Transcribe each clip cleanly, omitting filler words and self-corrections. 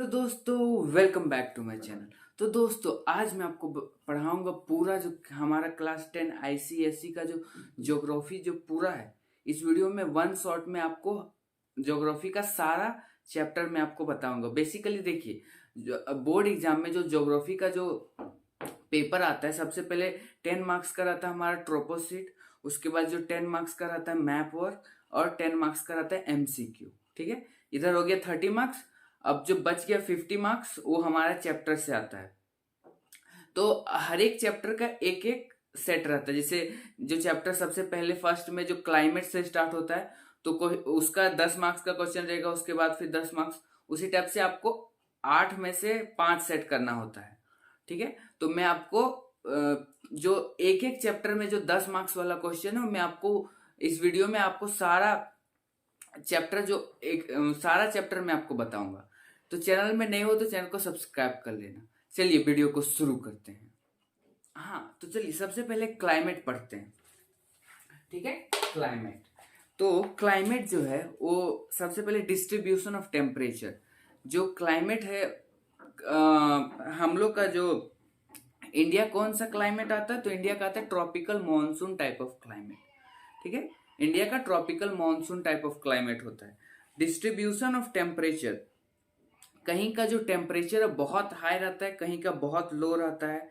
दोस्तों, welcome back to my channel. तो दोस्तों, आज मैं आपको पढ़ाऊंगा पूरा जो हमारा क्लास 10 आईसीएसई का जो ज्योग्राफी जो पूरा है। इस वीडियो में वन शॉट में आपको ज्योग्राफी का सारा चैप्टर मैं आपको बताऊंगा। बेसिकली देखिए, बोर्ड एग्जाम में जो ज्योग्राफी का जो पेपर आता है, सबसे पहले 10 मार्क्स का रहता है हमारा ट्रोपोसिट। उसके बाद जो 10 मार्क्स का रहता है मैप वर्क और 10 मार्क्स का रहता है एमसीक्यू। ठीक है, इधर हो गया 30 मार्क्स। अब जो बच गया 50 मार्क्स वो हमारा चैप्टर से आता है। तो हर एक चैप्टर का एक एक सेट रहता है। जैसे जो चैप्टर सबसे पहले फर्स्ट में जो क्लाइमेट से स्टार्ट होता है, तो कोई उसका 10 मार्क्स का क्वेश्चन रहेगा। उसके बाद फिर 10 मार्क्स, उसी टाइप से आपको 8 में से 5 सेट करना होता है। ठीक है, तो मैं आपको जो एक एक चैप्टर में जो 10 मार्क्स वाला क्वेश्चन है, मैं आपको इस वीडियो में आपको सारा चैप्टर जो एक सारा चैप्टर मैं आपको बताऊंगा। तो चैनल में नए हो तो चैनल को सब्सक्राइब कर लेना। चलिए वीडियो को शुरू करते हैं। हाँ, तो चलिए सबसे पहले क्लाइमेट पढ़ते हैं। ठीक है, क्लाइमेट। तो क्लाइमेट जो है वो सबसे पहले डिस्ट्रीब्यूशन ऑफ टेम्परेचर। जो क्लाइमेट है, हम लोग का जो इंडिया कौन सा क्लाइमेट आता है, तो इंडिया का आता है tropical monsoon type of climate. ठीक है, इंडिया का tropical monsoon type of climate होता है। डिस्ट्रीब्यूशन ऑफ टेम्परेचर, कहीं का जो टेम्परेचर है बहुत हाई रहता है, कहीं का बहुत लो रहता है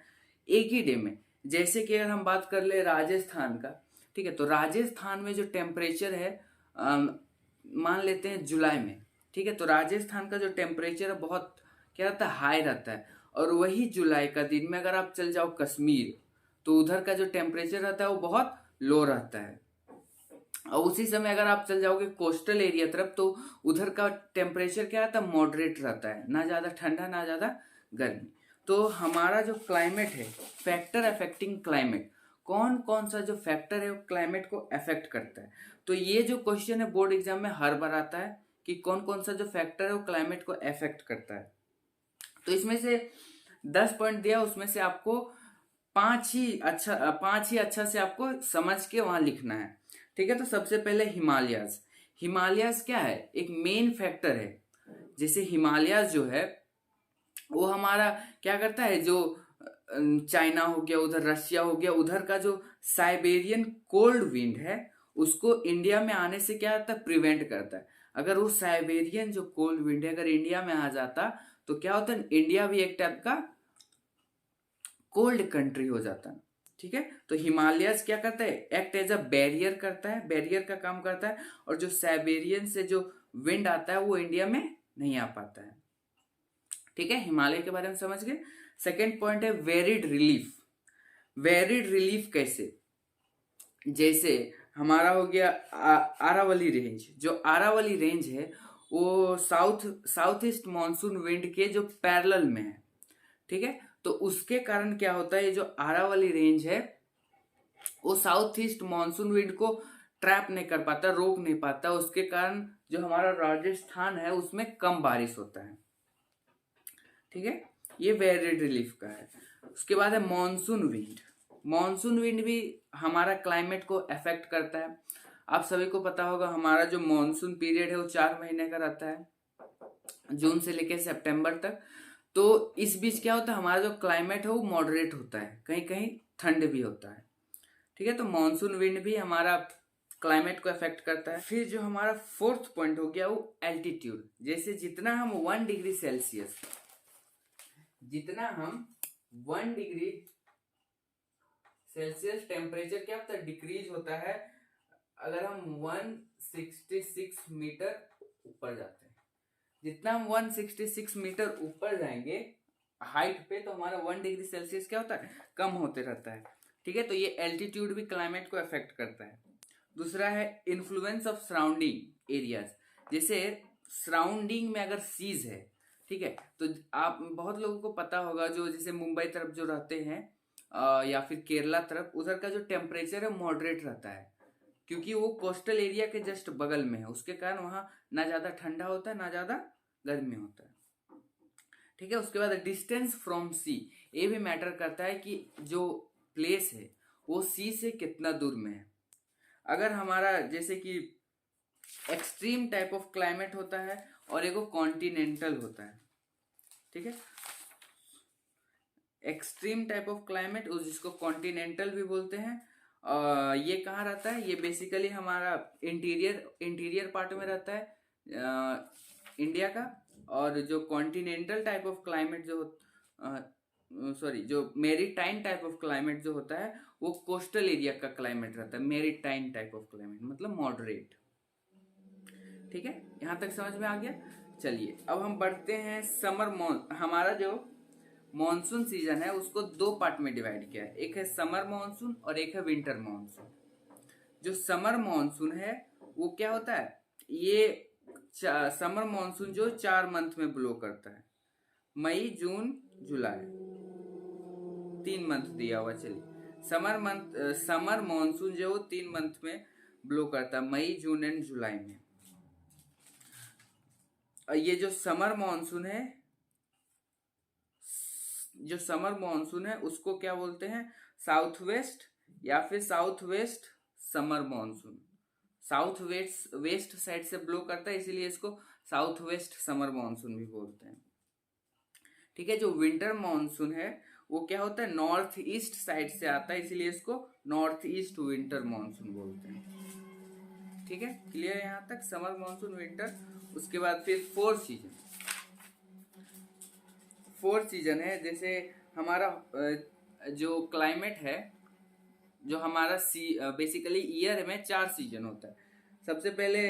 एक ही डे में। जैसे कि अगर हम बात कर ले राजस्थान का, ठीक है, तो राजस्थान में जो टेम्परेचर है, मान लेते हैं जुलाई में। ठीक है, तो राजस्थान का जो टेम्परेचर है बहुत क्या रहता है, हाई रहता है। और वही जुलाई का दिन में अगर आप चल जाओ कश्मीर, तो उधर का जो टेम्परेचर रहता है वो बहुत लो रहता है। और उसी समय अगर आप चल जाओगे कोस्टल एरिया तरफ, तो उधर का टेम्परेचर क्या रहता है, मॉडरेट रहता है, ना ज़्यादा ठंडा ना ज़्यादा गर्मी। तो हमारा जो क्लाइमेट है, फैक्टर अफेक्टिंग क्लाइमेट, कौन कौन सा जो फैक्टर है वो क्लाइमेट को अफेक्ट करता है। तो ये जो क्वेश्चन है बोर्ड एग्जाम में हर बार आता है कि कौन कौन सा जो फैक्टर है वो क्लाइमेट को अफेक्ट करता है। तो इसमें से 10 पॉइंट दिया, उसमें से आपको पांच ही अच्छा से आपको समझ के वहां लिखना है। ठीक है, तो सबसे पहले हिमालयाज। हिमालयाज क्या है, एक मेन फैक्टर है। जैसे हिमालयाज जो है वो हमारा क्या करता है, जो चाइना हो गया, उधर रशिया हो गया, उधर का जो साइबेरियन कोल्ड विंड है उसको इंडिया में आने से क्या होता है, प्रिवेंट करता है। अगर वो साइबेरियन जो कोल्ड विंड है अगर इंडिया में आ जाता, तो क्या होता है, इंडिया भी एक टाइप का कोल्ड कंट्री हो जाता है। ठीक है, तो हिमालयस क्या करता है, एक्ट एज अ बैरियर करता है, बैरियर का काम करता है। और जो साइबेरियन से जो विंड आता है वो इंडिया में नहीं आ पाता है। ठीक है, हिमालय के बारे में समझ गए। सेकेंड पॉइंट है वेरिड रिलीफ। वेरिड रिलीफ कैसे, जैसे हमारा हो गया आरावली रेंज। जो आरावली रेंज है वो साउथ ईस्ट मानसून विंड के जो पैरेलल में है। ठीक है, तो उसके कारण क्या होता है, ये जो आरावली रेंज है वो साउथ ईस्ट मानसून विंड को ट्रैप नहीं कर पाता, रोक नहीं पाता। उसके कारण जो हमारा राजस्थान है उसमें कम बारिश होता है। ठीक है, ये वेरिड रिलीफ का है। उसके बाद है मॉनसून विंड। मॉनसून विंड भी हमारा क्लाइमेट को अफेक्ट करता है। आप सभी को पता होगा हमारा जो मॉनसून पीरियड है वो 4 महीने का रहता है, जून से लेकर सितंबर तक। तो इस बीच क्या होता है, हमारा जो क्लाइमेट है वो मॉडरेट होता है, कहीं कहीं ठंड भी होता है। ठीक है, तो मॉनसून विंड भी हमारा क्लाइमेट को अफेक्ट करता है। फिर जो हमारा फोर्थ पॉइंट हो गया वो एल्टीट्यूड। जैसे जितना हम 1 डिग्री सेल्सियस, जितना हम 1 डिग्री सेल्सियस टेम्परेचर क्या होता है, डिक्रीज होता है अगर हम 166 मीटर ऊपर जाते हैं। जितना हम 166 मीटर ऊपर जाएंगे हाइट पे, तो हमारा 1 डिग्री सेल्सियस क्या होता है, कम होते रहता है। ठीक है, तो ये एल्टीट्यूड भी क्लाइमेट को अफेक्ट करता है। दूसरा है इन्फ्लुएंस ऑफ सराउंडिंग एरियाज। जैसे सराउंडिंग में अगर सीज है, ठीक है, तो आप बहुत लोगों को पता होगा जो जैसे मुंबई तरफ जो रहते हैं या फिर केरला तरफ, उधर का जो टेम्परेचर है मॉडरेट रहता है, क्योंकि वो कोस्टल एरिया के जस्ट बगल में है। उसके कारण वहां ना ज्यादा ठंडा होता है ना ज्यादा गर्मी होता है। ठीक है, उसके बाद डिस्टेंस फ्रॉम सी, ये भी मैटर करता है कि जो प्लेस है वो सी से कितना दूर में है। अगर हमारा जैसे कि एक्सट्रीम टाइप ऑफ क्लाइमेट होता है और एक कॉन्टिनेंटल होता है। ठीक है। एक्सट्रीम टाइप ऑफ क्लाइमेट, जिसको कॉन्टिनेंटल भी बोलते हैं, ये कहाँ रहता है? ये बेसिकली हमारा इंटीरियर पार्ट में रहता है इंडिया का। और जो कॉन्टिनेंटल टाइप ऑफ क्लाइमेट जो मेरीटाइन टाइप ऑफ क्लाइमेट जो होता है वो कोस्टल एरिया का क्लाइमेट रहता है। मेरीटाइन टाइप ऑफ क्लाइमेट मतलब मॉडरेट। ठीक है, यहाँ तक समझ में आ गया। चलिए अब हम बढ़ते हैं हमारा जो मॉनसून सीजन है उसको दो पार्ट में डिवाइड किया है, एक है समर मॉनसून और एक है विंटर मॉनसून। जो समर मॉनसून है वो क्या होता है? ये समर मॉनसून जो 4 मंथ में ब्लो करता है, मई जून जुलाई, 3 मंथ दिया हुआ। चलिए समर मॉनसून जो 3 मंथ में ब्लो करता है, मई जून एंड जुलाई में। ये जो समर मॉनसून है उसको क्या बोलते हैं? साउथ वेस्ट या फिर south west summer monsoon. South west side से ब्लो करता है इसीलिए इसको साउथ वेस्ट समर मॉनसून भी बोलते हैं। ठीक है। जो विंटर मॉनसून है वो क्या होता है? नॉर्थ ईस्ट साइड से आता है इसीलिए इसको नॉर्थ ईस्ट विंटर मॉनसून बोलते हैं। ठीक है, क्लियर यहाँ तक? Summer monsoon, winter. उसके बाद फिर फोर्थ सीजन है। जैसे हमारा जो क्लाइमेट है, जो हमारा बेसिकली ईयर में 4 सीजन होता है। सबसे पहले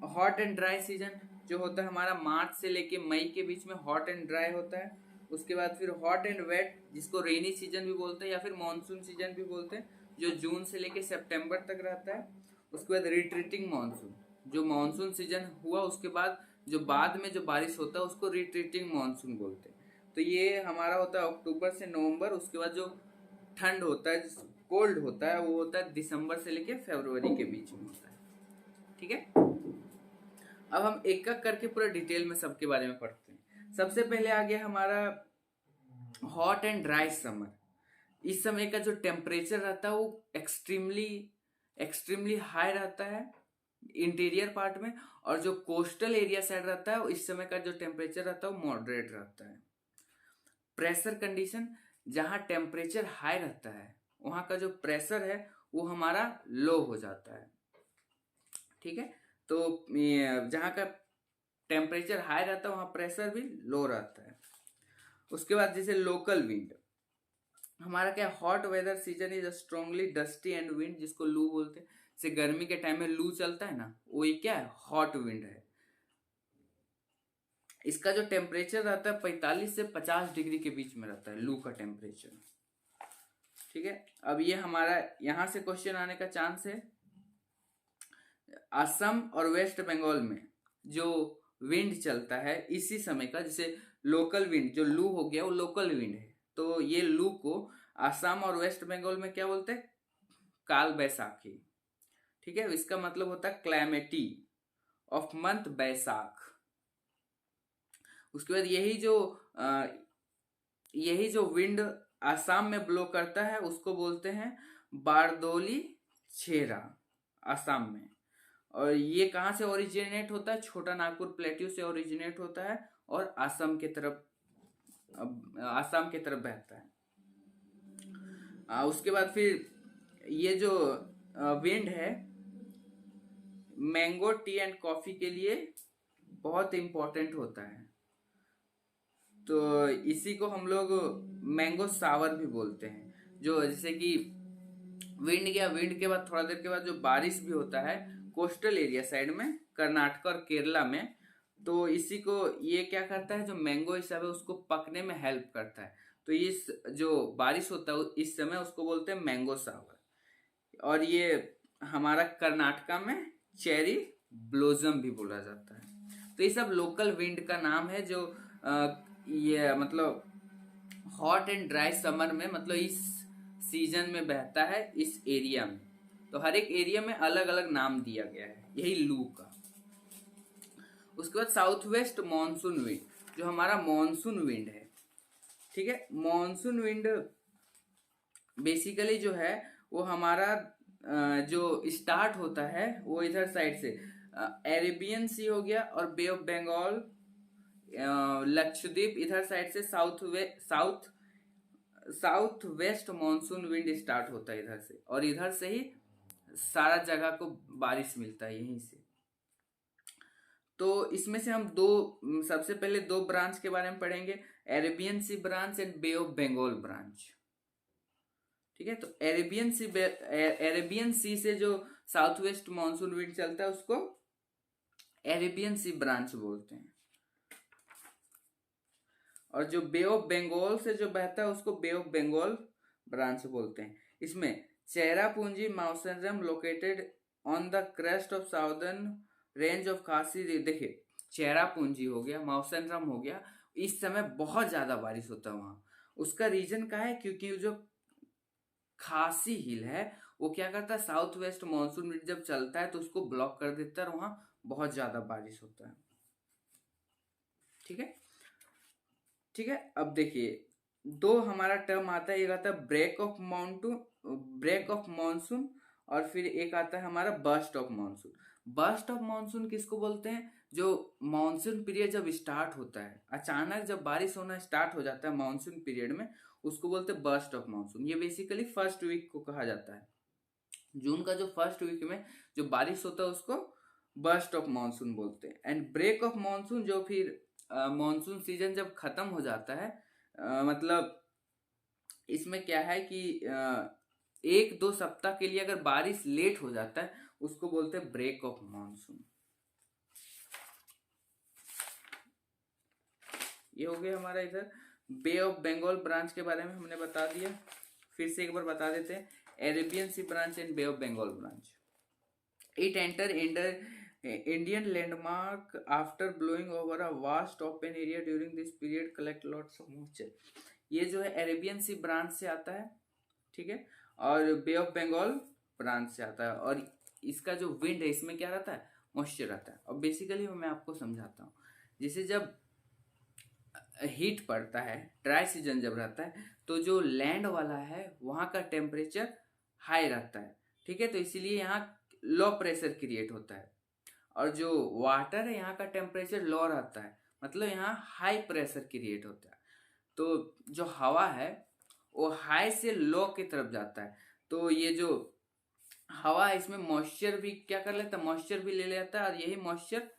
हॉट एंड ड्राई सीजन जो होता है हमारा मार्च से लेके मई के बीच में हॉट एंड ड्राई होता है। उसके बाद फिर हॉट एंड वेट जिसको रेनी सीजन भी बोलते हैं या फिर मानसून सीजन भी बोलते हैं, जो जून से लेके सितंबर तक रहता है। उसके बाद रिट्रीटिंग मानसून, जो मानसून सीजन हुआ उसके बाद जो बाद में जो बारिश होता है उसको रिट्रीटिंग मानसून बोलते हैं। तो ये हमारा होता है अक्टूबर से नवंबर। उसके बाद जो ठंड होता है, कोल्ड होता है, वो होता है दिसंबर से लेके फरवरी के बीच में होता है। ठीक है, अब हम एक एक करके पूरा डिटेल में सबके बारे में पढ़ते हैं। सबसे पहले आ गया हमारा हॉट एंड ड्राई समर। इस समय का जो टेम्परेचर रहता है वो एक्सट्रीमली हाई रहता है इंटीरियर पार्ट में, और जो कोस्टल एरिया साइड रहता है इस समय का जो टेम्परेचर रहता है वो मॉडरेट रहता है। प्रेशर कंडीशन, जहां टेम्परेचर हाई रहता है वहां का जो प्रेशर है वो हमारा लो हो जाता है। ठीक है, तो जहां का टेम्परेचर हाई रहता है वहां प्रेशर भी लो रहता है। उसके बाद जैसे लोकल विंड, हमारा क्या hot weather season is strongly dusty and wind, जिसको लू बोलते हैं। जैसे गर्मी के टाइम में लू चलता है ना, वो ये क्या है? हॉट विंड है। इसका जो टेम्परेचर रहता है 45 से 50 डिग्री के बीच में रहता है लू का टेम्परेचर। ठीक है, अब ये हमारा यहां से क्वेश्चन आने का चांस है। असम और वेस्ट बंगाल में जो विंड चलता है इसी समय का, जैसे लोकल विंड, जो लू हो गया वो लोकल विंड है, तो ये लू को असम और वेस्ट बंगाल में क्या बोलते हैं? काल बैसाखी। ठीक है, इसका मतलब होता है क्लैमिटी ऑफ मंथ बैसाख। उसके बाद यही जो विंड आसाम में ब्लो करता है उसको बोलते हैं बारदोली छेरा, आसाम में। और ये कहाँ से ओरिजिनेट होता है? छोटा नागपुर प्लेट्यू से ओरिजिनेट होता है और आसाम के तरफ बहता है। उसके बाद फिर ये जो विंड है मैंगो टी एंड कॉफी के लिए बहुत इंपॉर्टेंट होता है, तो इसी को हम लोग मैंगो सावर भी बोलते हैं। जो जैसे कि विंड गया, विंड के बाद थोड़ा देर के बाद जो बारिश भी होता है कोस्टल एरिया साइड में, कर्नाटक और केरला में, तो इसी को ये क्या करता है? जो मैंगो हिसाब है उसको पकने में हेल्प करता है। तो इस जो बारिश होता है इस समय उसको बोलते हैं मैंगो सावर। और ये हमारा कर्नाटका में चेरी ब्लोजम भी बोला जाता है। तो ये सब लोकल विंड का नाम है जो ये मतलब हॉट एंड ड्राई समर में, मतलब इस सीजन में बहता है इस एरिया में। तो हर एक एरिया में अलग अलग नाम दिया गया है यही लू का। उसके बाद साउथ वेस्ट मॉनसून विंड, जो हमारा मॉनसून विंड है। ठीक है, मॉनसून विंड बेसिकली जो है वो हमारा जो स्टार्ट होता है वो इधर साइड से अरेबियन सी हो गया और बे ऑफ बंगाल, लक्षद्वीप इधर साइड से south west monsoon wind start होता है इधर से, और इधर से ही सारा जगह को बारिश मिलता है यहीं से। तो इसमें से हम सबसे पहले दो ब्रांच के बारे में पढ़ेंगे, Arabian Sea branch and bay of Bengal branch. ठीक है, तो अरेबियन सी से जो साउथ वेस्ट मानसून विंड चलता है उसको अरेबियन सी ब्रांच बोलते हैं, और जो बे ऑफ बंगाल से जो बहता है उसको बे ऑफ बंगाल ब्रांच बोलते हैं। इसमें चेरापूंजी मौसम located on the crest of southern range of खासी, देखिए चेरापूंजी हो गया, मौसम हो गया, इस समय बहुत ज्यादा बारिश होता है वहां। उसका रीजन क्या है, क्योंकि जो खासी हिल है वो क्या करता है, साउथ वेस्ट मानसून विंड जब चलता है तो उसको ब्लॉक कर देता है और वहां बहुत ज्यादा बारिश होता है। ठीक है, ठीक है। अब देखिए दो हमारा टर्म आता है, एक आता है ब्रेक ऑफ मानसून, और फिर एक आता है हमारा burst of monsoon. Burst of monsoon किसको बोलते हैं, जो मानसून पीरियड जब स्टार्ट होता है, अचानक जब बारिश होना स्टार्ट हो जाता है मानसून पीरियड में, उसको बोलते हैं बर्स्ट ऑफ मानसून। ये बेसिकली फर्स्ट वीक को कहा जाता है, जून का जो फर्स्ट वीक में जो बारिश होता है उसको बर्स्ट ऑफ मानसून बोलते हैं। एंड ब्रेक ऑफ मानसून जो फिर मानसून सीजन जब खत्म हो जाता है, मतलब इसमें क्या है कि 1-2 सप्ताह के लिए अगर बारिश लेट हो जाता है उसको बोलते हैं ब्रेक ऑफ मानसून। ये हो गया हमारा इधर बे ऑफ बंगाल ब्रांच के बारे में हमने बता दिया। फिर से एक बार बता देते हैं, Arabian Sea branch and bay of Bengal branch. It enter Indian landmark after blowing over a vast open area during this period collect lots of moisture। ये जो है अरेबियन सी ब्रांच से आता है, ठीक है, और बे ऑफ बंगाल ब्रांच से आता है। और इसका जो विंड है इसमें क्या रहता है, मॉइस्चर रहता है। और बेसिकली मैं आपको समझाता हूँ, जैसे जब हीट पड़ता है, ड्राई सीजन जब रहता है, तो जो लैंड वाला है वहाँ का टेम्परेचर हाई रहता है, ठीक है, तो इसीलिए यहाँ लो प्रेशर क्रिएट होता है। और जो वाटर है यहाँ का टेम्परेचर लो रहता है, मतलब यहाँ हाई प्रेशर क्रिएट होता है। तो जो हवा है वो हाई से लो की तरफ जाता है, तो ये जो हवा है इसमें मॉइस्चर भी क्या कर लेता है, मॉइस्चर भी ले लेता है, और यही मॉइस्चर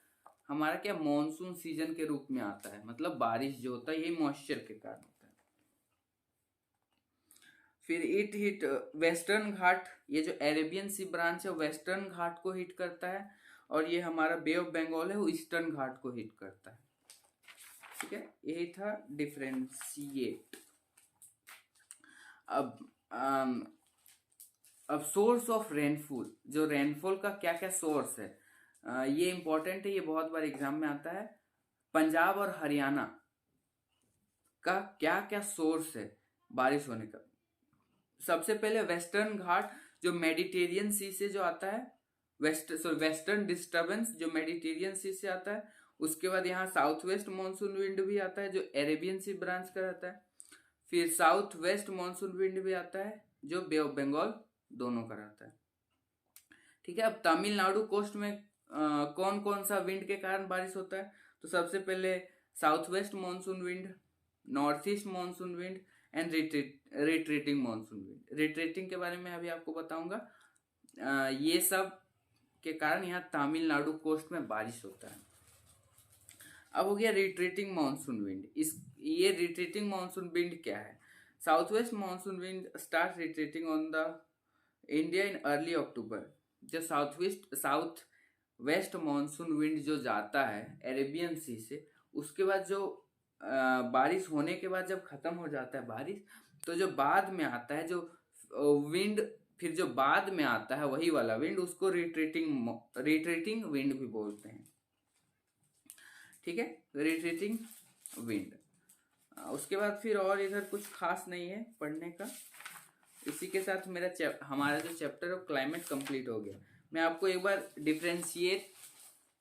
हमारा क्या मॉनसून सीजन के रूप में आता है, मतलब बारिश जो होता है यही मॉइस्चर के कारण होता है। फिर इट हिट वेस्टर्न घाट, ये जो अरेबियन सी ब्रांच है वेस्टर्न घाट को हिट करता है, और ये हमारा बे ऑफ बंगाल है वो ईस्टर्न घाट को हिट करता है। ठीक है, यही था डिफरेंशिएट। अब सोर्स ऑफ रेनफॉल, जो रेनफॉल का क्या क्या सोर्स है, ये इंपॉर्टेंट है, ये बहुत बार एग्जाम में आता है। पंजाब और हरियाणा का क्या क्या सोर्स है बारिश होने का। सबसे पहले वेस्टर्न घाट जो मेडिटेरियन सी से जो आता है, वेस्टर्न डिस्टर्बेंस जो मेडिटेरियन सी से आता है। उसके बाद यहाँ साउथ वेस्ट मानसून विंड भी आता है जो अरेबियन सी ब्रांच का रहता है। फिर साउथ वेस्ट मानसून विंड भी आता है जो बे ऑफ बंगाल दोनों का रहता है। ठीक है, अब तमिलनाडु कोस्ट में कौन कौन सा विंड के कारण बारिश होता है, तो सबसे पहले south west monsoon wind, north east monsoon wind and retreating monsoon wind. Retreating के बारे में अभी आपको बताऊंगा। ये सब के कारण यहाँ तमिलनाडु कोस्ट में बारिश होता है। अब हो गया रिट्रीटिंग मानसून विंड। ये रिट्रीटिंग मानसून विंड क्या है, south west monsoon wind start retreating on the India in early October. जो साउथ वेस्ट मानसून विंड जो जाता है अरेबियन सी से, उसके बाद जो बारिश होने के बाद जब खत्म हो जाता है बारिश, तो जो बाद में आता है जो विंड, फिर जो बाद में आता है वही वाला विंड, उसको रिट्रीटिंग विंड भी बोलते हैं। ठीक है, रिट्रीटिंग विंड। उसके बाद फिर और इधर कुछ खास नहीं है पढ़ने का। इसी के साथ हमारा जो चैप्टर है क्लाइमेट कंप्लीट हो गया। मैं आपको एक बार डिफरेंशिएट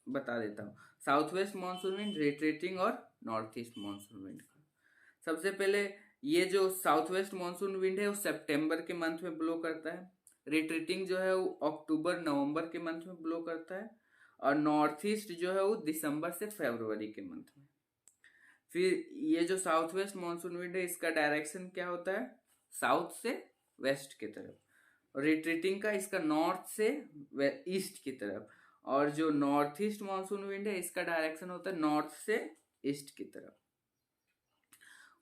बता देता हूँ, south west monsoon wind, retreating और नॉर्थ ईस्ट मानसून विंड का। सबसे पहले ये जो साउथ वेस्ट मानसून विंड है वो सितंबर के मंथ में ब्लो करता है। रिट्रीटिंग जो है वो अक्टूबर नवंबर के मंथ में ब्लो करता है। और नॉर्थ ईस्ट जो है वो दिसंबर से फरवरी के मंथ में। फिर ये जो साउथ वेस्ट मानसून विंड है इसका डायरेक्शन क्या होता है, साउथ से वेस्ट की तरफ। रिट्रीटिंग का इसका नॉर्थ से ईस्ट की तरफ। और जो नॉर्थ ईस्ट मानसून विंड है इसका डायरेक्शन होता है नॉर्थ से ईस्ट की तरफ।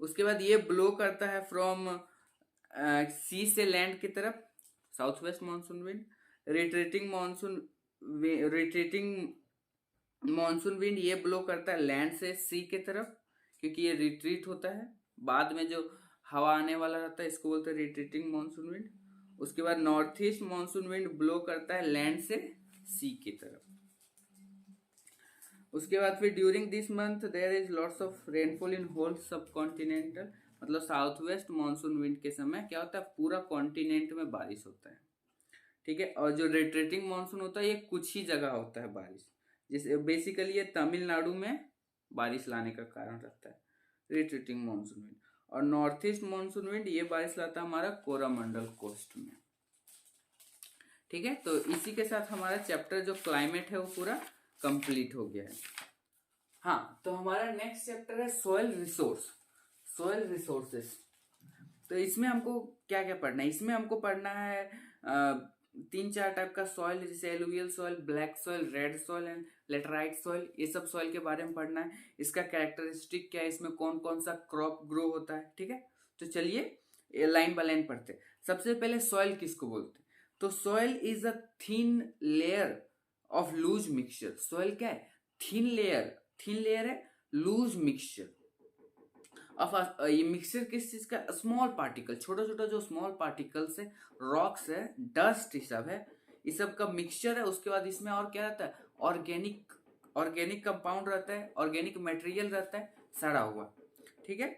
उसके बाद ये ब्लो करता है फ्रॉम सी से लैंड की तरफ, south west monsoon wind. Retreating monsoon wind ये ब्लो करता है लैंड से सी के तरफ, क्योंकि ये रिट्रीट होता है। बाद में जो हवा आने वाला रहता है इसको बोलते हैं रिट्रीटिंग मानसून विंड। उसके बाद north east monsoon wind blow करता है लैंड से सी की तरफ। उसके बाद फिर during this month there is lots of rainfall in whole subcontinental, मतलब साउथ वेस्ट मानसून विंड के समय क्या होता है, पूरा कॉन्टिनेंट में बारिश होता है। ठीक है। और जो रिट्रीटिंग मानसून होता है ये कुछ ही जगह होता है बारिश, जैसे बेसिकली ये तमिलनाडु में बारिश लाने का कारण रहता है रिट्रीटिंग मानसून विंड। और नॉर्थ ईस्ट मानसून विंड ये बारिश लाता है हमारा कोरामंडल कोस्ट में। ठीक है। तो इसी के साथ हमारा चैप्टर जो क्लाइमेट है वो पूरा कंप्लीट हो गया है। हाँ, तो हमारा नेक्स्ट चैप्टर है सॉइल रिसोर्सेस। तो इसमें हमको क्या क्या पढ़ना है, इसमें हमको पढ़ना है 3-4 टाइप का सॉइल, जैसे alluvial soil, black soil, red soil and laterite soil. ये सब सॉइल के बारे में पढ़ना है, इसका कैरेक्टरिस्टिक क्या है, इसमें कौन कौन सा क्रॉप ग्रो होता है। ठीक है। तो चलिए लाइन बाय लाइन पढ़ते हैं। सबसे पहले सॉइल किसको बोलते हैं, तो soil is a thin layer of loose mixture. Soil क्या है, थिन लेयर है, लूज मिक्सचर ऑफ। ये मिक्सचर किस चीज का, स्मॉल पार्टिकल, छोटा छोटा जो स्मॉल पार्टिकल्स है, रॉक्स है, डस्ट ये सब है, ये सब का मिक्सचर है। उसके बाद इसमें और क्या रहता है, ऑर्गेनिक कंपाउंड रहता है, ऑर्गेनिक मटेरियल रहता है सड़ा हुआ। ठीक है।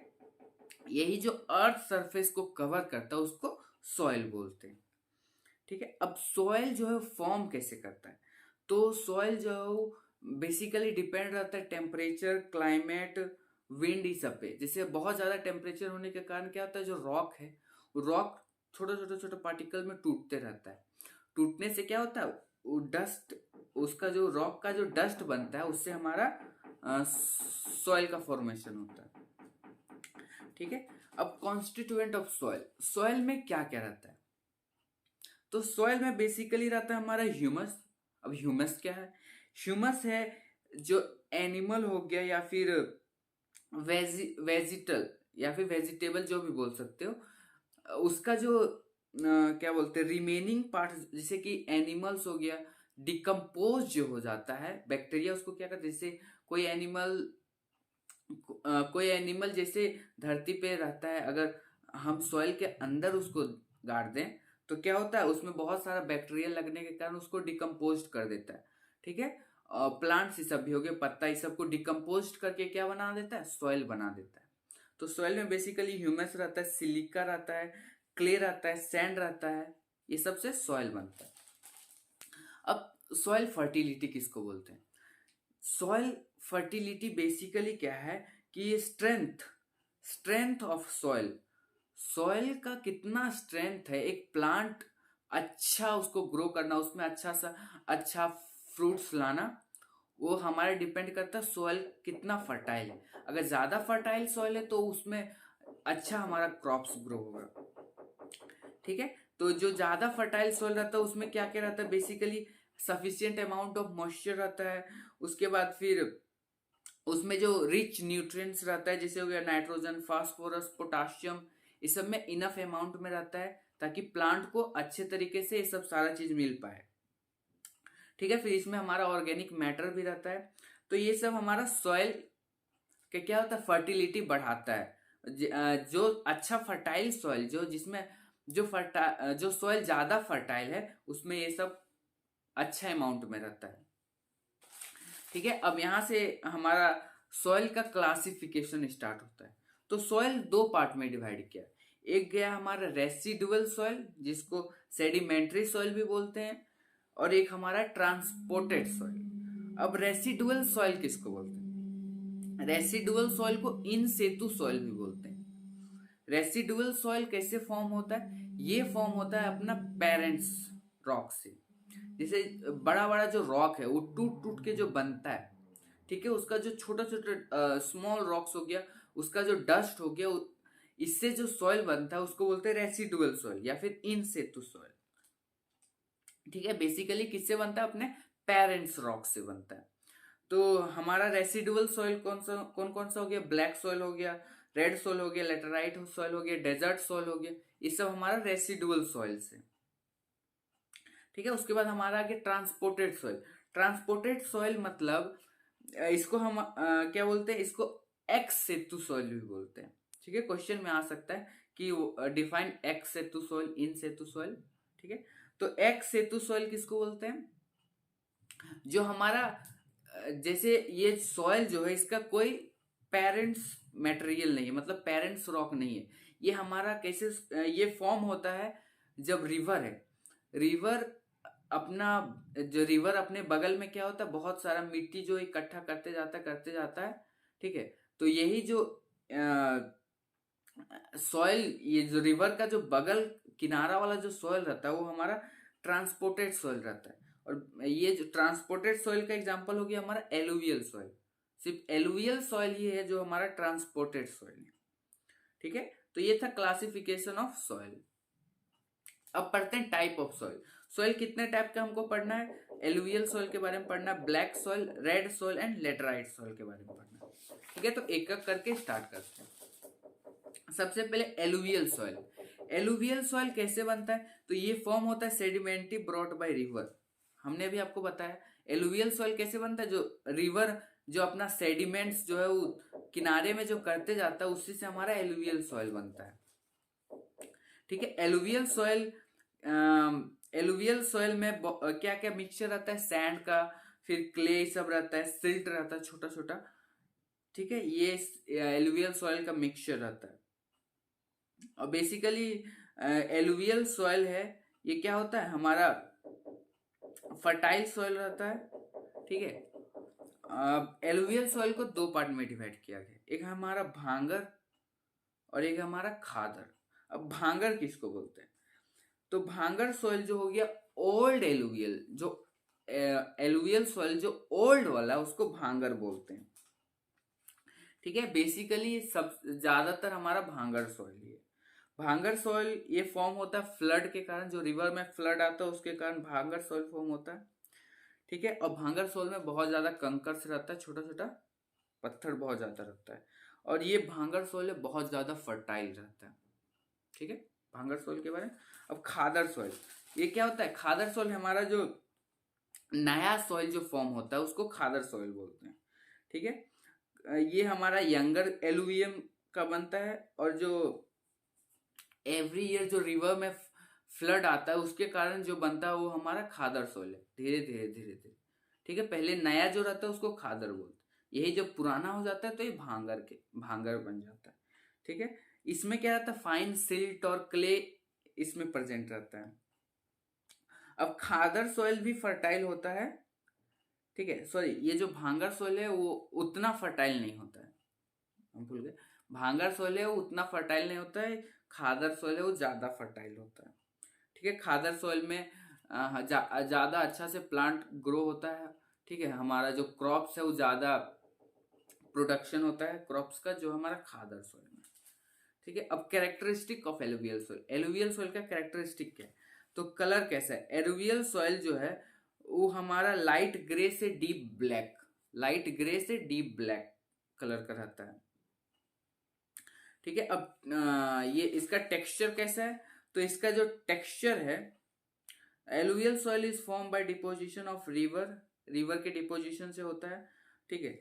यही जो अर्थ सरफेस को कवर करता है उसको सॉइल बोलते हैं। ठीक है। अब सॉइल जो है फॉर्म कैसे करता है, तो सॉइल जो बेसिकली डिपेंड रहता है टेम्परेचर, क्लाइमेट, विंड, इस सब पे। जैसे बहुत ज्यादा टेम्परेचर होने के कारण क्या होता है, जो रॉक है, रॉक छोटे पार्टिकल में टूटते रहता है। टूटने से क्या होता है, वो डस्ट, उसका जो रॉक का जो डस्ट बनता है उससे हमारा सॉइल का फॉर्मेशन होता है। ठीक है। अब कॉन्स्टिट्यूएंट ऑफ सॉइल, सॉइल में क्या क्या रहता है, तो सॉइल में बेसिकली रहता है हमारा ह्यूमस। अब ह्यूमस क्या है, ह्यूमस है जो एनिमल हो गया या फिर वेजिटल या फिर वेजिटेबल जो भी बोल सकते हो, उसका जो क्या बोलते हैं रिमेनिंग पार्ट, जैसे कि एनिमल्स हो गया, डिकम्पोज जो हो जाता है, बैक्टीरिया उसको क्या करते हैं, जैसे कोई एनिमल जैसे धरती पे रहता है, अगर हम सॉइल के अंदर उसको गाड़ दें तो क्या होता है, उसमें बहुत सारा बैक्टीरिया लगने के कारण उसको डिकम्पोज कर देता है। ठीक है। प्लांट्स ये सब भी हो गए, पत्ता, इस सबको डिकम्पोज करके क्या बना देता है, सॉइल बना देता है। तो सॉइल में बेसिकली ह्यूमस रहता है, सिलिका रहता है, क्ले रहता है, सैंड रहता है, ये सब से सॉइल बनता है। अब सॉइल फर्टिलिटी किसको बोलते हैं, सॉइल फर्टिलिटी बेसिकली क्या है कि ये स्ट्रेंथ ऑफ सॉइल, सॉइल का कितना स्ट्रेंथ है, एक प्लांट अच्छा उसको ग्रो करना, उसमें अच्छा फ्रूट्स लाना, वो हमारे डिपेंड करता है सॉइल कितना फर्टाइल है। अगर ज्यादा फर्टाइल सॉइल है तो उसमें अच्छा हमारा क्रॉप्स ग्रो होगा। ठीक है। तो जो ज्यादा फर्टाइल सॉइल रहता है उसमें क्या क्या रहता है, basically sufficient amount of moisture रहता है। उसके बाद फिर उसमें जो रिच न्यूट्रिएंट्स रहता है, जैसे हो गया नाइट्रोजन, फास्फोरस, पोटाशियम, इस सब में इनफ अमाउंट में रहता है ताकि प्लांट को अच्छे तरीके से ये सब सारा चीज मिल पाए। ठीक है। फिर इसमें हमारा ऑर्गेनिक मैटर भी रहता है। तो ये सब हमारा सॉइल के क्या होता है, फर्टिलिटी बढ़ाता है। जो अच्छा फर्टाइल सॉइल, जो सॉइल ज्यादा फर्टाइल है उसमें ये सब अच्छा अमाउंट में रहता है। ठीक है। अब यहां से हमारा सॉइल का क्लासिफिकेशन स्टार्ट होता है। तो सॉइल दो पार्ट में डिवाइड किया, एक गया हमारा रेसिडुअल सॉइल जिसको सेडिमेंट्री सॉइल भी बोलते हैं, और एक हमारा ट्रांसपोर्टेड सॉइल। अब रेसिडुअल सॉइल किसको बोलते हैं, रेसिडुअल सॉइल को इन सेतु सॉइल भी बोलते हैं। रेसिडुअल सॉइल कैसे फॉर्म होता है, ये फॉर्म होता है अपना पेरेंट्स रॉक से। जैसे बड़ा बड़ा जो रॉक है वो टूट टूट के जो बनता है, ठीक है, उसका जो छोटा छोटा स्मॉल रॉक्स हो गया, उसका जो डस्ट हो गया, इससे जो सॉइल बनता है उसको बोलते हैं रेसिडुअल सॉइल या फिर इन सितु सॉइल। ठीक है, बेसिकली किससे बनता है, अपने पेरेंट्स रॉक से बनता है। तो हमारा रेसिडुअल सॉइल कौन कौन सा हो गया, ब्लैक सॉइल हो गया, रेड सॉइल हो गया, लेटराइट सॉइल हो गया, डेजर्ट सॉइल हो गया, ये सब हमारा रेसिडुअल सॉइल से। ठीक है, उसके बाद हमारा आगे ट्रांसपोर्टेड सॉइल। ट्रांसपोर्टेड सॉइल मतलब इसको हम क्या बोलते हैं, इसको एक्स सेतु सॉइल भी बोलते हैं। ठीक है, क्वेश्चन में आ सकता है कि डिफाइन एक्स सेतु सॉइल, इन सेतु सॉइल। ठीक है, तो एक्स सेतु सॉइल किसको बोलते हैं, जो हमारा जैसे ये सॉइल जो है इसका कोई पेरेंट्स मटेरियल नहीं है, मतलब पेरेंट्स रॉक नहीं है। ये हमारा कैसे ये फॉर्म होता है, जब रिवर है, रिवर अपना जो रिवर अपने बगल में क्या होता है, बहुत सारा मिट्टी जो इकट्ठा करते जाता है। ठीक है, तो यही जो सॉइल, ये जो रिवर का जो बगल किनारा वाला जो सॉइल रहता है वो हमारा ट्रांसपोर्टेड सॉइल रहता है। और ये जो ट्रांसपोर्टेड सॉइल का एग्जांपल हो गया हमारा एलुवियल सॉइल। सिर्फ एलुवियल सॉइल ही है जो हमारा ट्रांसपोर्टेड सॉइल है। ठीक है, तो ये था क्लासिफिकेशन ऑफ सॉइल। अब पढ़ते हैं टाइप ऑफ सॉइल। सॉइल कितने टाइप का हमको पढ़ना है, एलुवियल सॉइल के बारे में पढ़ना है, black soil, red soil and laterite soil के बारे में पढ़ना है। ठीक है, तो एक एक करके स्टार्ट करते हैं। सबसे पहले एलुवियल सॉइल। एलुवियल सॉइल कैसे बनता है, तो ये फॉर्म होता है सेडिमेंटी ब्रॉट बाय रिवर। हमने भी आपको बताया एलुवियल सॉइल कैसे बनता है, जो रिवर जो अपना सेडिमेंट्स जो है वो किनारे में जो करते जाता है उसी से हमारा एलुवियल सॉइल बनता है। ठीक है, एलुवियल सॉइल में क्या क्या मिक्सचर रहता है, सैंड का, फिर क्ले सब रहता है, सिल्ट रहता है छोटा छोटा। ठीक है, ये एलुवियल सॉइल का मिक्सचर रहता है। और बेसिकली एलुवियल सॉइल है, ये क्या होता है, हमारा फर्टाइल सॉइल रहता है। ठीक है, एलुवियल सॉइल को दो पार्ट में डिवाइड किया गया, एक हमारा भांगर और एक हमारा खादर। अब भांगर किसको बोलते हैं, तो भांगर सॉइल जो हो गया ओल्ड एलुवियल, जो एलुवियल सॉइल जो ओल्ड वाला उसको भांगर बोलते हैं। ठीक है, बेसिकली सब ज्यादातर हमारा भांगर सॉइल ही है। भांगर सॉइल ये फॉर्म होता है फ्लड के कारण, जो रिवर में फ्लड आता है उसके कारण भांगर सॉइल फॉर्म होता है। ठीक है, और भांगर सॉइल में बहुत ज्यादा कंकर से रहता है, छोटा छोटा पत्थर बहुत ज्यादा रहता है, और ये भांगर सॉइल बहुत ज्यादा फर्टाइल रहता है। ठीक है, भांगर सॉइल के बारे में। अब खादर सॉइल, ये क्या होता है, खादर सॉइल हमारा जो नया सॉइल जो फॉर्म होता है उसको खादर सॉइल बोलते हैं। ठीक है, ये हमारा यंगर एलुवियम का बनता है, और जो एवरी ईयर जो रिवर में फ्लड आता है उसके कारण जो बनता है वो हमारा खादर सॉइल है, धीरे धीरे धीरे धीरे। ठीक है, पहले नया जो रहता है उसको खादर बोलते हैं, यही जब पुराना हो जाता है तो ये भांगर बन जाता है। ठीक है, इसमें क्या रहता है, फाइन सिल्ट और क्ले इसमें प्रेजेंट रहता है। अब खादर सॉइल भी फर्टाइल होता है। ठीक है, सॉरी, ये जो भांगर सॉइल है वो उतना फर्टाइल नहीं होता है, हम भूल गए। भांगर सॉइल है वो उतना फर्टाइल नहीं होता है, खादर सॉइल है वो ज्यादा फर्टाइल होता है। ठीक है, खादर सॉइल में ज्यादा अच्छा से प्लांट ग्रो होता है। ठीक है, हमारा जो क्रॉप्स है वो ज्यादा प्रोडक्शन होता है क्रॉप्स का, जो हमारा खादर सॉइल में। ठीक है, अब characteristic of alluvial soil. Alluvial soil का कैरेक्टरिस्टिक क्या है, तो कलर कैसा है, एलुवियल सॉइल जो है वो हमारा लाइट ग्रे से डीप ब्लैक, लाइट ग्रे से डीप ब्लैक कलर का रहता है। ठीक है, अब ये इसका टेक्सचर कैसा है, तो इसका जो टेक्सचर है, alluvial soil is form by deposition of river, river के डिपोजिशन से होता है। ठीक है,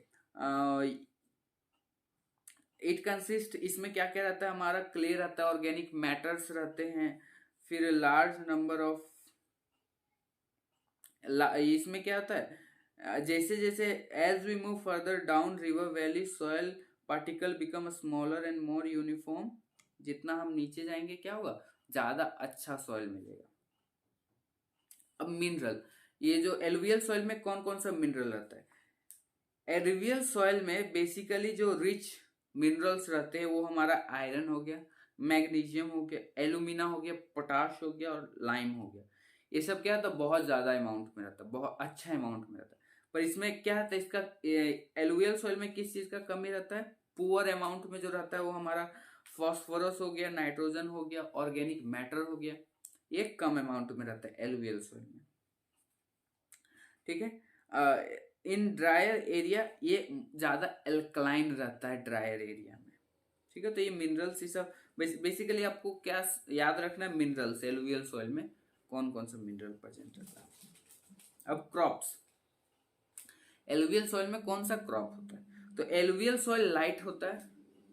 इट कंसिस्ट, इसमें क्या क्या रहता है, हमारा क्ले रहता है, ऑर्गेनिक मैटर्स रहते हैं, फिर लार्ज नंबर ऑफ, इसमें क्या होता है, जैसे जैसे as we move further down river valley soil particle become smaller and more uniform. जितना हम नीचे जाएंगे क्या होगा, ज्यादा अच्छा सॉइल मिलेगा। अब मिनरल, ये जो एलुवियल सॉइल में कौन कौन सा मिनरल रहता है, एलुवियल सॉइल में बेसिकली जो रिच मिनरल्स रहते हैं वो हमारा आयरन हो गया, मैग्नीशियम हो गया, एल्यूमिना हो गया, पोटाश हो गया और लाइम हो गया। ये सब क्या होता है, बहुत ज्यादा अमाउंट में रहता है, बहुत अच्छा अमाउंट में रहता है। पर इसमें क्या रहता है, इसका एलुवियल सॉइल में किस चीज का कमी रहता है, पुअर अमाउंट में जो रहता है वो हमारा फॉस्फोरस हो गया, नाइट्रोजन हो गया, ऑर्गेनिक मैटर हो गया, ये कम अमाउंट में रहता है एलुवियल सॉइल में। ठीक है, इन ड्रायर एरिया ये ज्यादा एल्कलाइन रहता है ड्रायर एरिया में। ठीक है, तो ये मिनरल्स ये सब बेसिकली आपको क्या याद रखना है, मिनरल्स एलुवियल सॉइल में कौन कौन सा मिनरल प्रेजेंट रहता है। अब क्रॉप्स, एलुवियल सॉइल में कौन सा क्रॉप होता है, तो एलुवियल सॉइल लाइट होता है,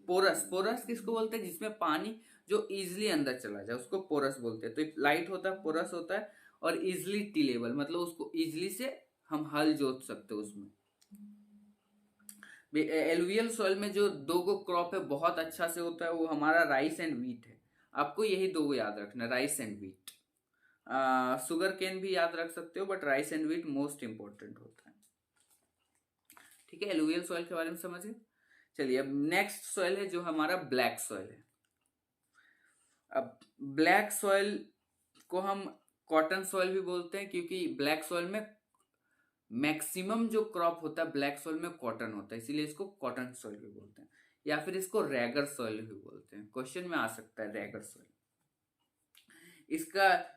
पोरस, पोरस किसको बोलते हैं, जिसमें पानी जो इजिली अंदर चला जाए उसको पोरस बोलते हैं। तो लाइट होता है, पोरस होता है, और इजिली टिलेबल, मतलब उसको इजिली से हम हल जोत सकते हैं उसमें। एलुवियल सॉइल में जो दो गो क्रॉप है बहुत अच्छा से होता है, वो हमारा राइस एंड व्हीट है। आपको यही दो गो याद रखना, rice and wheat. Sugarcane भी याद रख सकते हो, but rice and wheat most important होता है। ठीक है, एलुवियल सॉइल के बारे में समझ गए। चलिए अब नेक्स्ट सॉइल है जो हमारा ब्लैक सॉइल है। अब ब्लैक सॉइल को हम कॉटन सॉइल भी बोलते हैं, क्योंकि ब्लैक सॉइल में मैक्सिमम जो क्रॉप होता है ब्लैक सॉइल में कॉटन होता है, इसीलिए इसको कॉटन सॉइल भी बोलते हैं, या फिर इसको रैगर सॉइल भी बोलते हैं। क्वेश्चन में आ सकता है रैगर सॉइल। इसका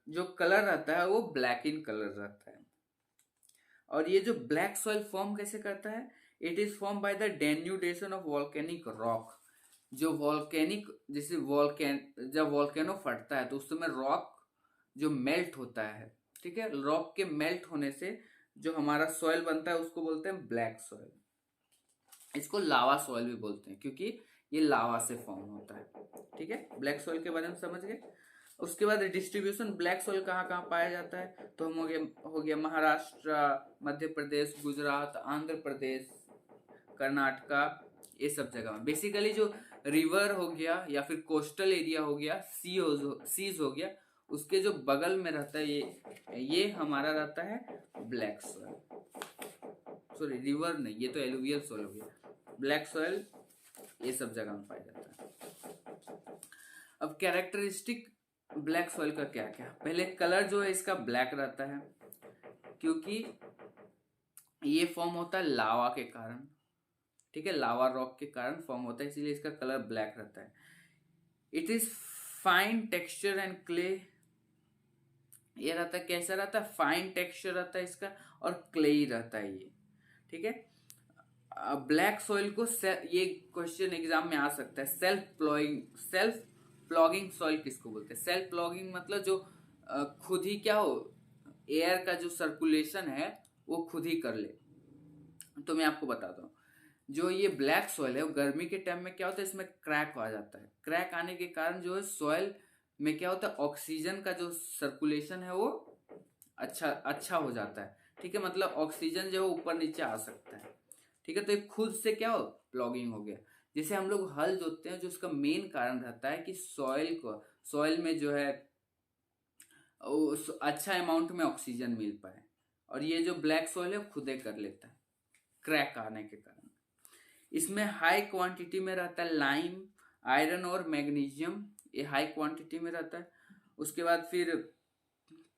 जो कलर रहता है वो ब्लैक इन कलर रहता है। और ये जो ब्लैक सॉइल फॉर्म कैसे करता है, it is form by the denudation of volcanic rock. जो वॉल्केनिक, जैसे जब वॉल्केनो फटता है तो उस समय रॉक जो मेल्ट होता है, ठीक है, रॉक के मेल्ट होने से जो हमारा सॉइल बनता है उसको बोलते हैं ब्लैक सॉइल। इसको लावा सॉइल भी बोलते हैं, क्योंकि ये लावा से फॉर्म होता है। ठीक है, ब्लैक सॉइल के बारे में समझ गए। उसके बाद डिस्ट्रीब्यूशन, ब्लैक सॉइल कहाँ कहाँ पाया जाता है, तो हम हो गया महाराष्ट्र, मध्य प्रदेश, गुजरात, आंध्र प्रदेश, कर्नाटका, ये सब जगह में। बेसिकली जो रिवर हो गया या फिर कोस्टल एरिया हो गया, सीज हो गया, उसके जो बगल में रहता है ये हमारा रहता है ब्लैक सॉइल। सॉरी, रिवर नहीं, ये तो एलुवियल सॉइल हो गया। ब्लैक सॉइल ये सब जगह में पाया जाता है। अब कैरेक्टरिस्टिक ब्लैक सॉइल का क्या क्या, पहले कलर जो है इसका ब्लैक रहता है, क्योंकि ये फॉर्म होता है लावा के कारण। ठीक है, लावा रॉक के कारण फॉर्म होता है, इसीलिए इसका कलर ब्लैक रहता है। It is fine texture and clay, ये रहता है कैसा रहता है, फाइन टेक्सचर रहता है इसका, और क्लेई रहता है ये। ठीक है, ब्लैक सॉइल को ये क्वेश्चन एग्जाम में आ सकता है, सेल्फ प्लॉगिंग सॉइल किसको बोलते हैं। सेल्फ प्लॉगिंग मतलब जो खुद ही क्या हो, एयर का जो सर्कुलेशन है वो खुद ही कर ले। तो मैं आपको बताता हूँ, जो ये ब्लैक सॉइल है वो गर्मी के टाइम में क्या होता है, इसमें क्रैक आ जाता है। क्रैक आने के कारण जो है सॉइल में क्या होता है, ऑक्सीजन का जो सर्कुलेशन है वो अच्छा हो जाता है। ठीक है, मतलब ऑक्सीजन जो है ऊपर नीचे आ सकता है। ठीक है, तो एक खुद से क्या हो, प्लॉगिंग हो गया। जैसे हम लोग हल जोतते हैं, जो उसका मेन कारण रहता है कि सॉइल में जो है अच्छा अमाउंट में ऑक्सीजन मिल पाए, और ये जो ब्लैक सॉइल है खुदे कर लेता है क्रैक आने के कारण। इसमें हाई क्वांटिटी में रहता है लाइम, आयरन और मैग्नीशियम, ये हाई क्वांटिटी में रहता है। उसके बाद फिर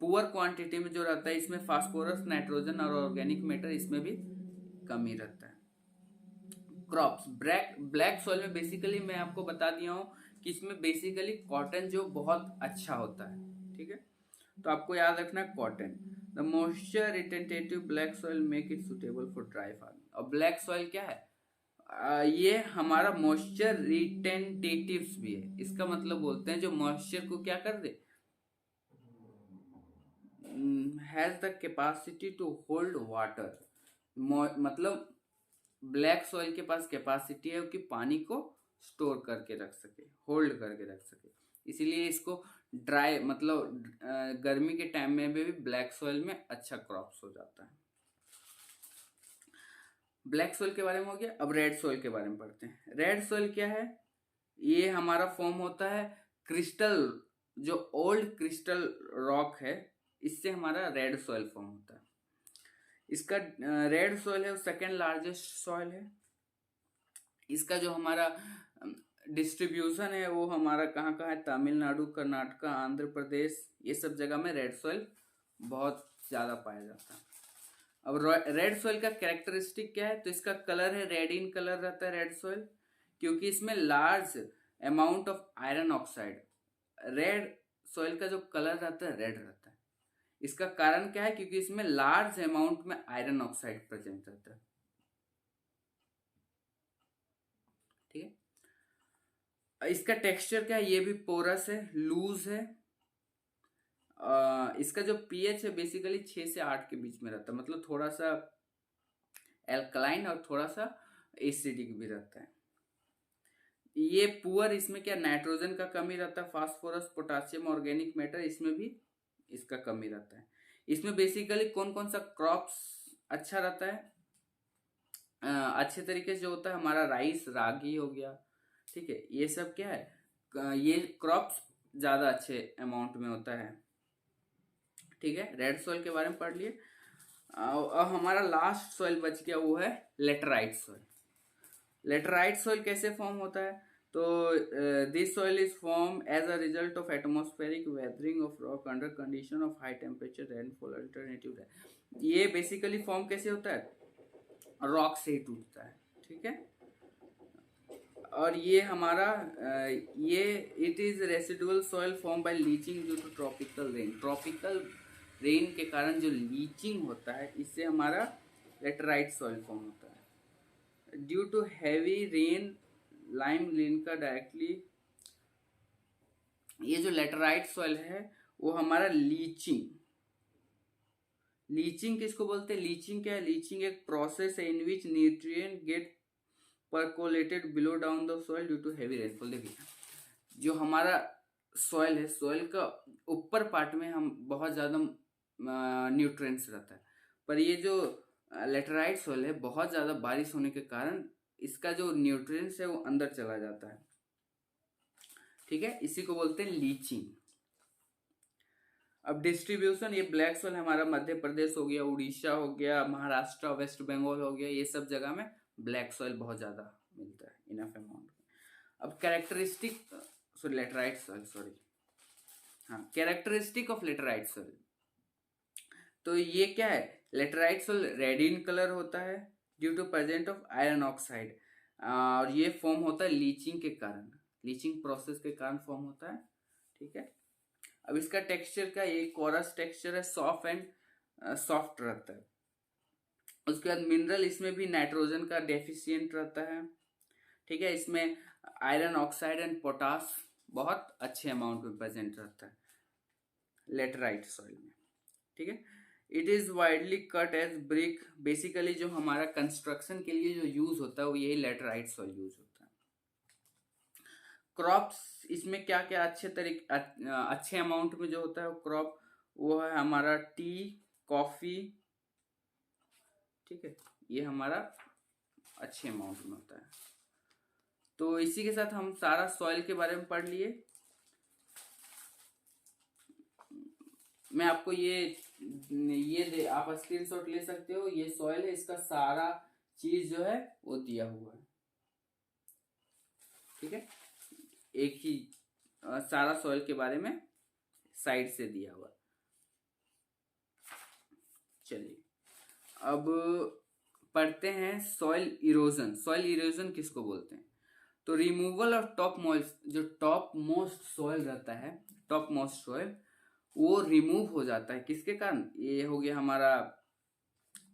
पुअर क्वांटिटी में जो रहता है इसमें फास्फोरस, नाइट्रोजन और ऑर्गेनिक मैटर, इसमें भी कमी रहता है। क्रॉप्स, ब्लैक सॉइल में बेसिकली मैं आपको बता दिया हूँ कि इसमें बेसिकली कॉटन जो बहुत अच्छा होता है। ठीक है, तो आपको याद रखना है cotton. The moisture retentive black soil make it suitable for dry farming. और ब्लैक सॉइल क्या है, ये हमारा मॉइस्चर रिटेंटेटिव्स भी है। इसका मतलब बोलते हैं जो मॉइस्चर को क्या कर दे, has the capacity to hold water. मतलब ब्लैक सॉइल के पास कैपेसिटी है कि पानी को स्टोर करके रख सके, होल्ड करके रख सके, इसीलिए इसको ड्राई मतलब गर्मी के टाइम में भी ब्लैक सॉइल में अच्छा क्रॉप्स हो जाता है। ब्लैक सॉइल के बारे में हो गया। अब रेड सॉइल के बारे में पढ़ते हैं। रेड सॉइल क्या है, ये हमारा फॉर्म होता है क्रिस्टल, जो ओल्ड क्रिस्टल रॉक है, इससे हमारा रेड सॉइल फॉर्म होता है। इसका रेड सॉइल है वो सेकेंड लार्जेस्ट सॉइल है। इसका जो हमारा डिस्ट्रीब्यूशन है वो हमारा कहाँ कहाँ है, तमिलनाडु, कर्नाटका, आंध्र प्रदेश, ये सब जगह में रेड सॉइल बहुत ज़्यादा पाया जाता है। अब रेड सॉइल का कैरेक्टरिस्टिक क्या है, तो इसका कलर है रेड इन कलर रहता है रेड सॉइल, क्योंकि इसमें large amount of iron oxide. Red soil का जो कलर रहता है रेड रहता है, इसका कारण क्या है, क्योंकि इसमें लार्ज अमाउंट में आयरन ऑक्साइड प्रेजेंट रहता है। ठीक है, इसका टेक्सचर क्या है, ये भी पोरस है, लूज है। इसका जो पीएच है बेसिकली 6 से 8 के बीच में रहता है, मतलब थोड़ा सा एल्कलाइन और थोड़ा सा एसिडिक भी रहता है। ये पुअर, इसमें क्या नाइट्रोजन का कमी रहता है, फास्फोरस, पोटासियम, ऑर्गेनिक मैटर, इसमें भी इसका कमी रहता है। इसमें बेसिकली कौन कौन सा क्रॉप्स अच्छा रहता है, अच्छे तरीके से जो होता है हमारा राइस, रागी हो गया, ठीक है, ये सब क्या है, ये क्रॉप्स ज्यादा अच्छे अमाउंट में होता है। ठीक है, रेड सॉइल के बारे में पढ़ लिए। अब हमारा लास्ट सॉइल बच गया, वो है लेटराइट सॉइल। लेटराइट सॉइल कैसे फॉर्म होता है, तो this soil is form as a result of atmospheric weathering of rock under condition of high temperature rainfall alternative. ये बेसिकली फॉर्म कैसे होता है, रॉक से ही टूटता है। ठीक है, और ये हमारा ये it is residual soil form by leaching due to tropical rain. Tropical rain के कारण जो लीचिंग होता है, इससे हमारा लेटराइट सॉइल फॉर्म होता है। Due to heavy rain, lime rain का डायरेक्टली, ये जो लेटराइट सॉइल है वो हमारा लीचिंग किसको बोलते हैं, लीचिंग क्या है, लीचिंग एक प्रोसेस है in which nutrient get percolated below down the soil due to heavy rainfall. देखिए, जो हमारा सॉइल है, सॉइल का ऊपर पार्ट में हम बहुत ज़्यादा न्यूट्रिएंट्स रहता है, पर ये जो लेटराइट सॉइल है, बहुत ज़्यादा बारिश होने के कारण इसका जो न्यूट्रिएंट्स है वो अंदर चला जाता है। ठीक है, इसी को बोलते हैं लीचिंग। अब डिस्ट्रीब्यूशन, ये ब्लैक सॉइल हमारा मध्य प्रदेश हो गया, उड़ीसा हो गया, महाराष्ट्र, वेस्ट बंगाल हो गया, ये सब जगह में ब्लैक सॉइल बहुत ज़्यादा मिलता है, इनफ अमाउंट। अब कैरेक्टरिस्टिक लेटराइट सॉइल, सॉरी, हाँ, कैरेक्टरिस्टिक ऑफ लेटराइट सॉइल, तो ये क्या है, laterite soil red in colour होता है due to present of iron oxide, और ये फॉर्म होता है लीचिंग के कारण, लीचिंग प्रोसेस के कारण फॉर्म होता है। ठीक है, अब इसका टेक्सचर का, ये कोरस टेक्सचर है, सॉफ्ट एंड सॉफ्ट रहता है। उसके बाद मिनरल, इसमें भी नाइट्रोजन का डेफिशिएंट रहता है। ठीक है, इसमें आयरन ऑक्साइड एंड पोटास बहुत अच्छे अमाउंट में प्रेजेंट रहता है लेटराइट सॉइल में। ठीक है, it is widely cut as brick. Basically जो हमारा कंस्ट्रक्शन के लिए जो यूज होता है वो यही लेटराइट सॉइल यूज होता है। क्रॉप्स, इसमें क्या क्या अच्छे अमाउंट में जो होता है क्रॉप, वो है हमारा टी, कॉफी। ठीक है, ये हमारा अच्छे अमाउंट में होता है। तो इसी के साथ हम सारा सॉइल के बारे में पढ़ लिए। मैं आपको ये आप स्क्रीनशॉट ले सकते हो, ये सॉइल है, इसका सारा चीज जो है वो दिया हुआ है। ठीक है, एक ही सारा सॉइल के बारे में साइड से दिया हुआ। चलिए अब पढ़ते हैं सॉइल इरोजन। सॉइल इरोजन किसको बोलते हैं, तो रिमूवल ऑफ टॉप मोस्ट, जो टॉप मोस्ट सॉइल रहता है, टॉप मोस्ट सॉइल वो रिमूव हो जाता है, किसके कारण, ये हो गया हमारा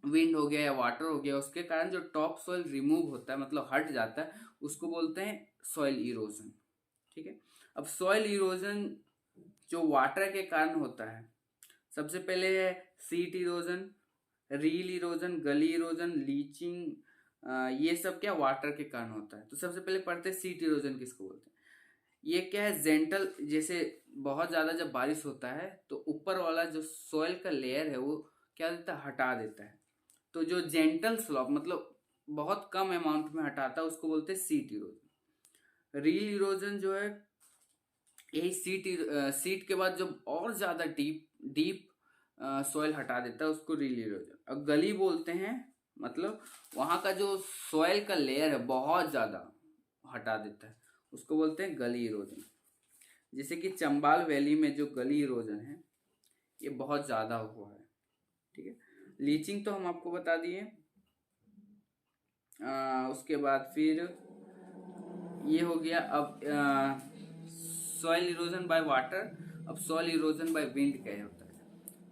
विंड हो गया या वाटर हो गया, उसके कारण जो टॉप सॉइल रिमूव होता है, मतलब हट जाता है, उसको बोलते हैं सॉइल इरोजन। ठीक है, अब सॉइल इरोजन जो वाटर के कारण होता है, सबसे पहले है सीट इरोजन, रील इरोजन, गली इरोजन, लीचिंग, ये सब क्या वाटर के कारण होता है। तो सबसे पहले पढ़ते हैं सीट इरोजन किसको बोलते हैं। ये क्या है, जेंटल, जैसे बहुत ज्यादा जब बारिश होता है तो ऊपर वाला जो सॉइल का लेयर है वो क्या देता है, हटा देता है। तो जो जेंटल स्लॉप, मतलब बहुत कम अमाउंट में हटाता है, उसको बोलते हैं सीट इरोजन। रील इरोजन जो है, यही सीट के बाद जब और ज्यादा डीप सॉइल हटा देता है, उसको रील इरोजन। अब गली बोलते हैं, मतलब वहां का जो सॉइल का लेयर है बहुत ज्यादा हटा देता है, उसको बोलते हैं गली इरोजन। जैसे कि चंबाल वैली में जो गली इरोजन है ये बहुत ज्यादा हुआ है। ठीक है, लीचिंग तो हम आपको बता दिए। उसके बाद फिर ये हो गया। अब सॉइल इरोजन बाय वाटर। अब सॉइल इरोजन बाय विंड क्या होता है?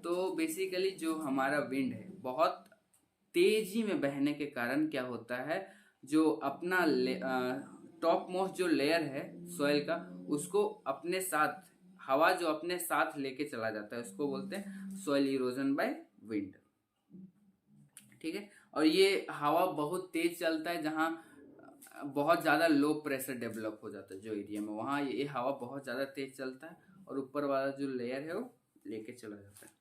तो बेसिकली जो हमारा विंड है बहुत तेजी में बहने के कारण क्या होता है, जो अपना टॉप मोस्ट जो लेयर है सॉइल का, उसको अपने साथ, हवा जो अपने साथ लेके चला जाता है, उसको बोलते हैं सॉइल इरोजन बाय विंड। ठीक है। और ये हवा बहुत तेज चलता है जहाँ बहुत ज्यादा लो प्रेशर डेवलप हो जाता है जो एरिया में, वहां ये हवा बहुत ज्यादा तेज चलता है और ऊपर वाला जो लेयर है वो लेके चला जाता है।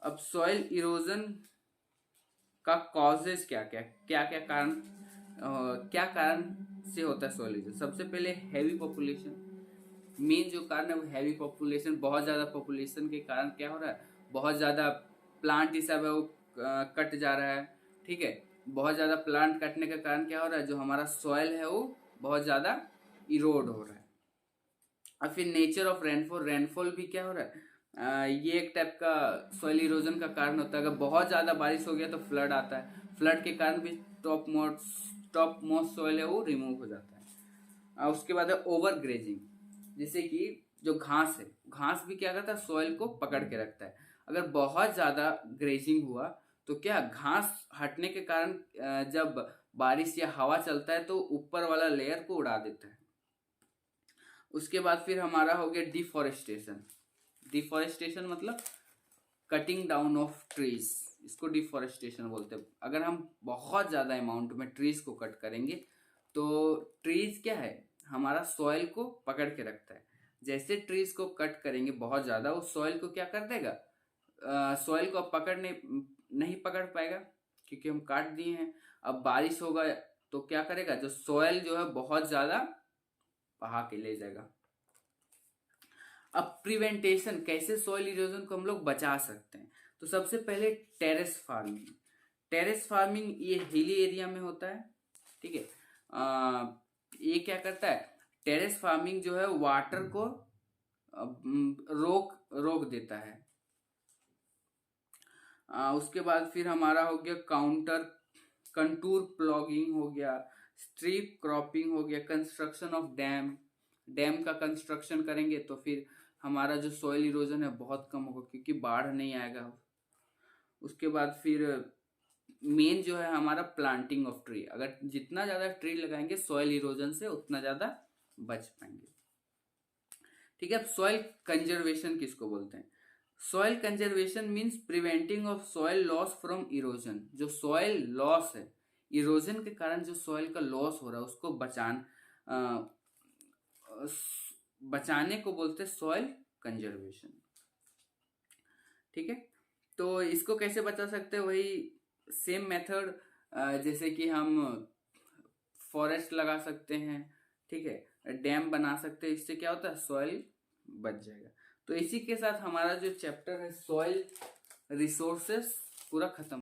अब सॉइल इरोजन का कॉजेज क्या क्या क्या क्या कारण, क्या कारण से होता है सॉइल इरोजन? सबसे पहले हैवी पॉपुलेशन। मेन जो कारण है वो हैवी पॉपुलेशन। बहुत ज्यादा पॉपुलेशन के कारण क्या हो रहा है, बहुत ज्यादा प्लांट ही सब है वो कट जा रहा है। ठीक है। बहुत ज्यादा प्लांट कटने के कारण क्या हो रहा है, जो हमारा सॉइल है वो बहुत ज्यादा इरोड हो रहा है। और फिर नेचर ऑफ रेनफॉल। रेनफॉल भी क्या हो रहा है, ये एक टाइप का सॉइल इरोजन का कारण होता है। अगर बहुत ज्यादा बारिश हो गया तो फ्लड आता है, फ्लड के कारण भी टॉप मोस्ट सॉइल है वो रिमूव हो जाता है। उसके बाद है ओवर ग्रेजिंग। जैसे कि जो घास है, घास भी क्या करता है, सॉइल को पकड़ के रखता है। अगर बहुत ज्यादा ग्रेजिंग हुआ तो क्या, घास हटने के कारण जब बारिश या हवा चलता है तो ऊपर वाला लेयर को उड़ा देता है। उसके बाद फिर हमारा हो गया डिफॉरेस्टेशन। डिफॉरेस्टेशन मतलब कटिंग डाउन ऑफ ट्रीज, इसको डिफॉरेस्टेशन बोलते हैं। अगर हम बहुत ज्यादा अमाउंट में ट्रीज को कट करेंगे तो ट्रीज क्या है, हमारा सॉइल को पकड़ के रखता है। जैसे ट्रीज को कट करेंगे बहुत ज्यादा, वो सॉइल को क्या कर देगा, सॉइल को नहीं पकड़ पाएगा क्योंकि हम काट दिए हैं। अब बारिश होगा तो क्या करेगा, जो सॉइल जो है बहुत ज्यादा बहा के ले जाएगा। अब प्रिवेंटेशन, कैसे सॉइल इरोजन को हम लोग बचा सकते हैं? तो सबसे पहले टेरेस फार्मिंग। टेरेस फार्मिंग ये हिली एरिया में होता है। ठीक है। ये क्या करता है, टेरेस फार्मिंग जो है वाटर को रोक रोक देता है। उसके बाद फिर हमारा हो गया कंटूर प्लॉगिंग हो गया, स्ट्रिप क्रॉपिंग हो गया, कंस्ट्रक्शन ऑफ डैम। डैम का कंस्ट्रक्शन करेंगे तो फिर हमारा जो सॉइल इरोजन है बहुत कम होगा क्योंकि बाढ़ नहीं आएगा। उसके बाद फिर मेन जो है हमारा प्लांटिंग ऑफ ट्री। अगर जितना ज्यादा ट्री लगाएंगे सॉइल इरोजन से उतना ज्यादा बच पाएंगे। ठीक है। अब सॉइल कंजर्वेशन किसको बोलते हैं? Soil conservation means preventing of soil loss from erosion. जो सॉइल लॉस है, इरोजन के कारण जो सॉइल का लॉस हो रहा है उसको बचाने को बोलते हैं सॉइल कंजर्वेशन। ठीक है। तो इसको कैसे बचा सकते हैं, वही सेम मेथड, जैसे कि हम फॉरेस्ट लगा सकते हैं। ठीक है। डैम बना सकते हैं, इससे क्या होता है, सॉइल बच जाएगा। तो इसी के साथ हमारा जो चैप्टर है सॉइल रिसोर्सेस पूरा खत्म।